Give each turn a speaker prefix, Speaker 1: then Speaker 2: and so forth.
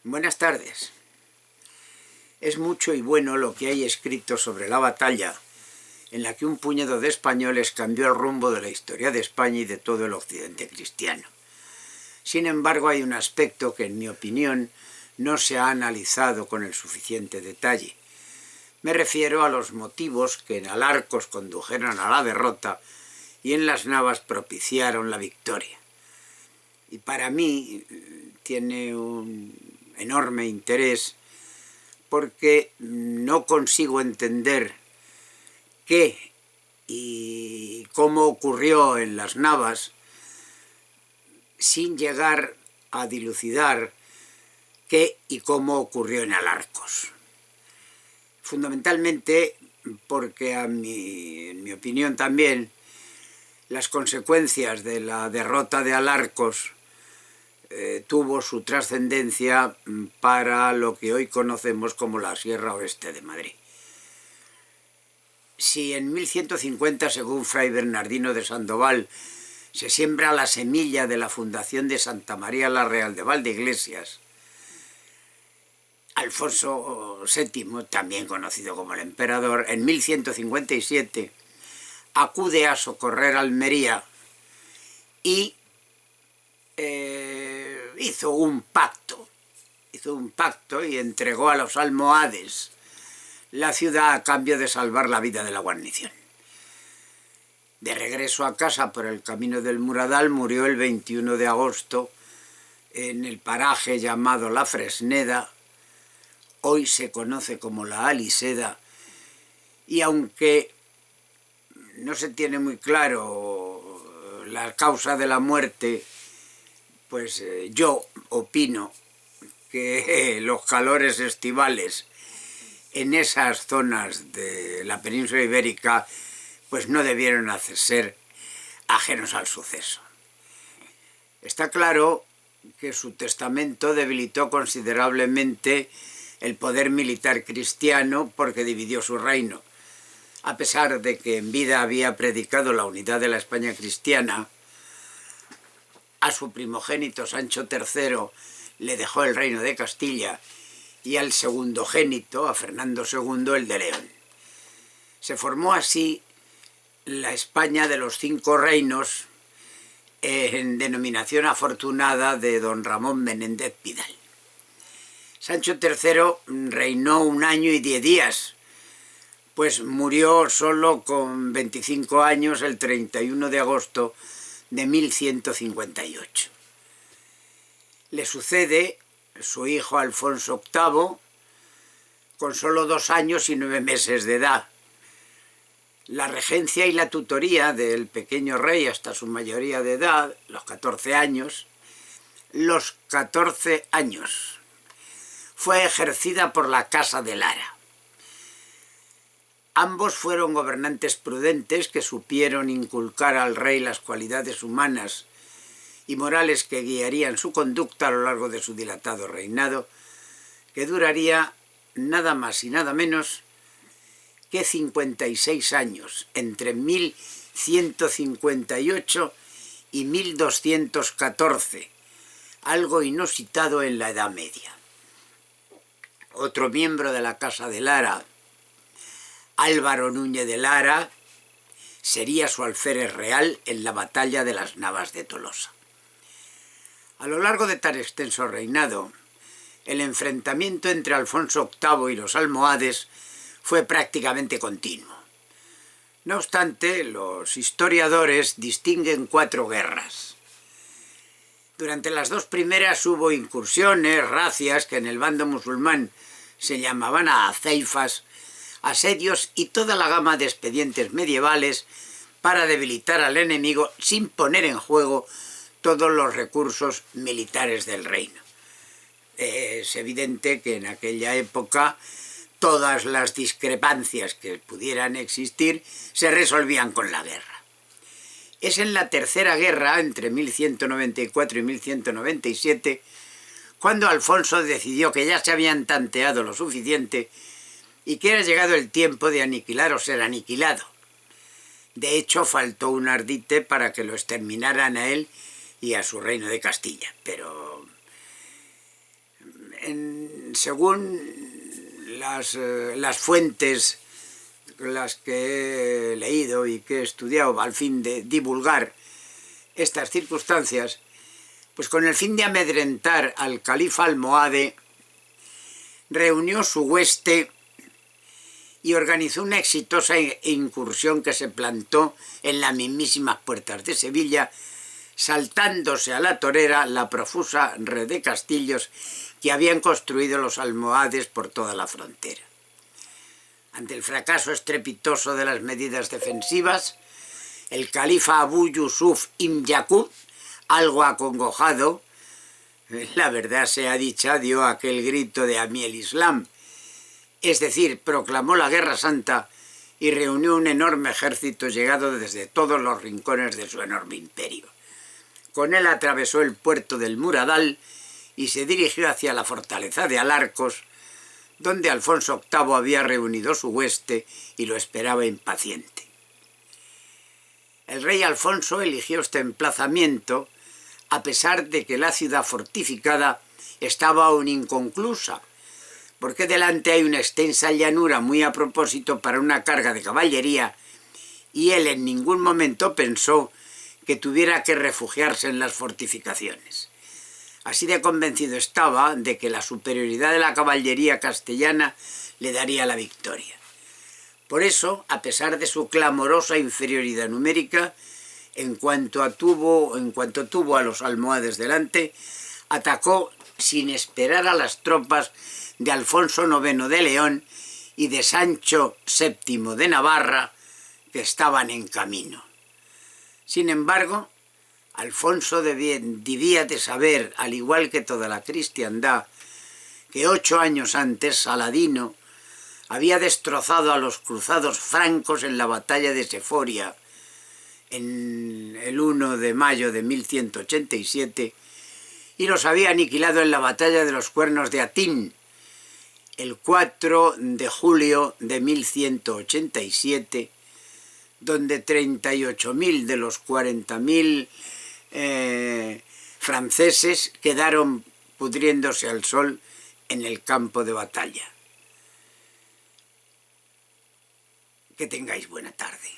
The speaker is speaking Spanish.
Speaker 1: Buenas tardes. Es mucho y bueno lo que hay escrito sobre la batalla en la que un puñado de españoles cambió el rumbo de la historia de España y de todo el occidente cristiano. Sin embargo, hay un aspecto que, en mi opinión, no se ha analizado con el suficiente detalle. Me refiero a los motivos que en Alarcos condujeron a la derrota y en Las Navas propiciaron la victoria. Y para mí tiene un enorme interés porque no consigo entender qué y cómo ocurrió en Las Navas sin llegar a dilucidar qué y cómo ocurrió en Alarcos. Fundamentalmente porque, en mi opinión también, las consecuencias de la derrota de Alarcos tuvo su trascendencia para lo que hoy conocemos como la Sierra Oeste de Madrid. Si en 1150, según Fray Bernardino de Sandoval, se siembra la semilla de la fundación de Santa María la Real de Valdeiglesias, Alfonso VII, también conocido como el emperador, en 1157 acude a socorrer Almería y hizo un pacto y entregó a los almohades la ciudad a cambio de salvar la vida de la guarnición. De regreso a casa por el camino del Muradal, murió el 21 de agosto en el paraje llamado La Fresneda, hoy se conoce como la Aliseda, y aunque no se tiene muy claro la causa de la muerte, pues yo opino que los calores estivales en esas zonas de la península ibérica pues no debieron ser ajenos al suceso. Está claro que su testamento debilitó considerablemente el poder militar cristiano porque dividió su reino. A pesar de que en vida había predicado la unidad de la España cristiana, a su primogénito Sancho III le dejó el reino de Castilla y al segundogénito, a Fernando II, el de León. Se formó así la España de los 5 reinos, en denominación afortunada de don Ramón Menéndez Pidal. Sancho III reinó 1 año y 10 días, pues murió solo con 25 años el 31 de agosto de 1158. Le sucede su hijo Alfonso VIII, con solo 2 años y 9 meses de edad. La regencia y la tutoría del pequeño rey hasta su mayoría de edad, los 14 años, fue ejercida por la Casa de Lara. Ambos fueron gobernantes prudentes que supieron inculcar al rey las cualidades humanas y morales que guiarían su conducta a lo largo de su dilatado reinado, que duraría nada más y nada menos que 56 años, entre 1158 y 1214, algo inusitado en la Edad Media. Otro miembro de la Casa de Lara, Álvaro Núñez de Lara, sería su alférez real en la batalla de las Navas de Tolosa. A lo largo de tan extenso reinado, el enfrentamiento entre Alfonso VIII y los almohades fue prácticamente continuo. No obstante, los historiadores distinguen 4 guerras. Durante las 2 primeras hubo incursiones, racias, que en el bando musulmán se llamaban aceifas, asedios y toda la gama de expedientes medievales para debilitar al enemigo sin poner en juego todos los recursos militares del reino. Es evidente que en aquella época todas las discrepancias que pudieran existir se resolvían con la guerra. Es en la tercera guerra, entre 1194 y 1197, cuando Alfonso decidió que ya se habían tanteado lo suficiente y que era llegado el tiempo de aniquilar o ser aniquilado. De hecho, faltó un ardite para que lo exterminaran a él y a su reino de Castilla, pero Según las fuentes las que he leído y que he estudiado al fin de divulgar estas circunstancias, pues con el fin de amedrentar al califa almohade, reunió su hueste y organizó una exitosa incursión que se plantó en las mismísimas puertas de Sevilla, saltándose a la torera la profusa red de castillos que habían construido los almohades por toda la frontera. Ante el fracaso estrepitoso de las medidas defensivas, el califa Abu Yusuf ibn Yaqub, algo acongojado, la verdad sea dicha, dio aquel grito de "A mí el Islam", es decir, proclamó la Guerra Santa y reunió un enorme ejército llegado desde todos los rincones de su enorme imperio. Con él atravesó el puerto del Muradal y se dirigió hacia la fortaleza de Alarcos, donde Alfonso VIII había reunido su hueste y lo esperaba impaciente. El rey Alfonso eligió este emplazamiento a pesar de que la ciudad fortificada estaba aún inconclusa, porque delante hay una extensa llanura muy a propósito para una carga de caballería, y él en ningún momento pensó que tuviera que refugiarse en las fortificaciones. Así de convencido estaba de que la superioridad de la caballería castellana le daría la victoria. Por eso, a pesar de su clamorosa inferioridad numérica, en cuanto tuvo a los almohades delante, atacó sin esperar a las tropas de Alfonso IX de León y de Sancho VII de Navarra, que estaban en camino. Sin embargo, Alfonso debía de saber, al igual que toda la cristiandad, que 8 años antes Saladino había destrozado a los cruzados francos en la batalla de Seforia, en el 1 de mayo de 1187, y los había aniquilado en la batalla de los Cuernos de Atín, el 4 de julio de 1187, donde 38.000 de los 40.000 franceses quedaron pudriéndose al sol en el campo de batalla. Que tengáis buena tarde.